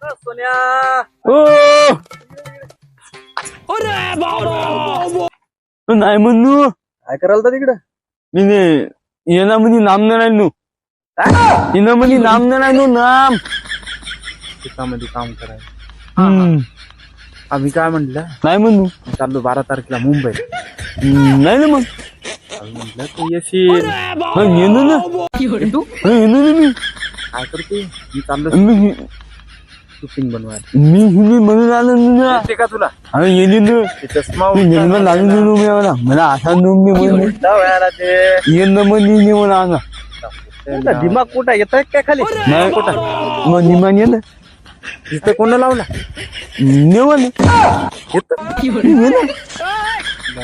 सोन्या नाही म्हणू काय करायला तर तिकडं मी येणं म्हणजे नाम नाही नू येणं म्हणजे नाम नाही नू नाम शेतामध्ये काम करायला आम्ही काय म्हटलं नाही म्हणू चाललो 12 तारखेला मुंबई नाही ना मग आम्ही म्हटलं तू येशील येणं ना तू येणं ना मी काय करते मी चाललो मी शूटिंग बनवायला हिंदी म्हणून आलो ना येते का तुला अरे येणे ना ते चष्मा मी निर्मळ लागून देऊ मी मला असा नोम मी म्हणून ते येणं म्हणजे म्हणा ना दिमाग कुठं येत काय खाली नाही कुठं मग निमान ये ना तिथं कोण लावला नेवा ना येत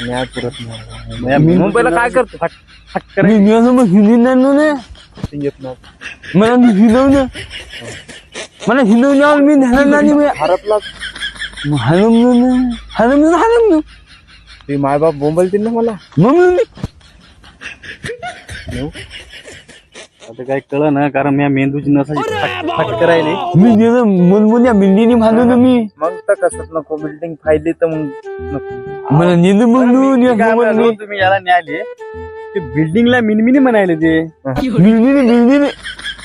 न्याय पुरत नाही मुंबईला काय करतो फट मी नेलं मग हिंदी नाही ना येत नाही मला हिंदव ना मला हिंदव न्यावं मी ध्यान नाही मी हरपला हरम ते मायबाप बोंबलतील ना मला मग आता काय कळ ना कारण मी मेंदूची नसाची फट करायले मी गेलो मुलमुल्या बिल्डिंग भांडलो मी मग तर कसं नको बिल्डिंग फायली तर मग नको मला नेलं मग तुम्ही याला न्यायले ते बिल्डिंगला मिनमिनी म्हणायले ते बिल्डिंग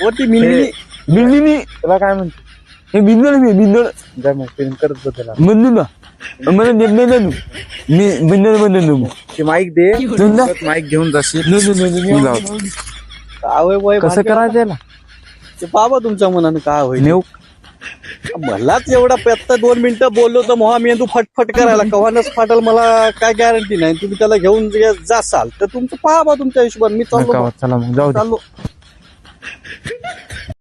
हो ती मिनमिनी बिल्डिंग तुला काय म्हणते हे बिंदळ जा मग फिल्म करत बदला म्हणलो ना मला देत नाही ना तू मी बिंदळ म्हणलो मग ते माईक दे माईक घेऊन जाशील कसं करायचं याला ते बाबा तुमच्या मनानं काय होईल नेऊ मलाच एवढा पेत्ता 2 मिनिटं बोललो तर मोहा मेंदू फटफट करायला कव्हानच फाटल मला काय गॅरंटी नाही तुम्ही त्याला घेऊन जासाल तर तुमचं पहा बा तुमच्या हिशोबाने मी चाललो चला मग जाऊ दे चाललो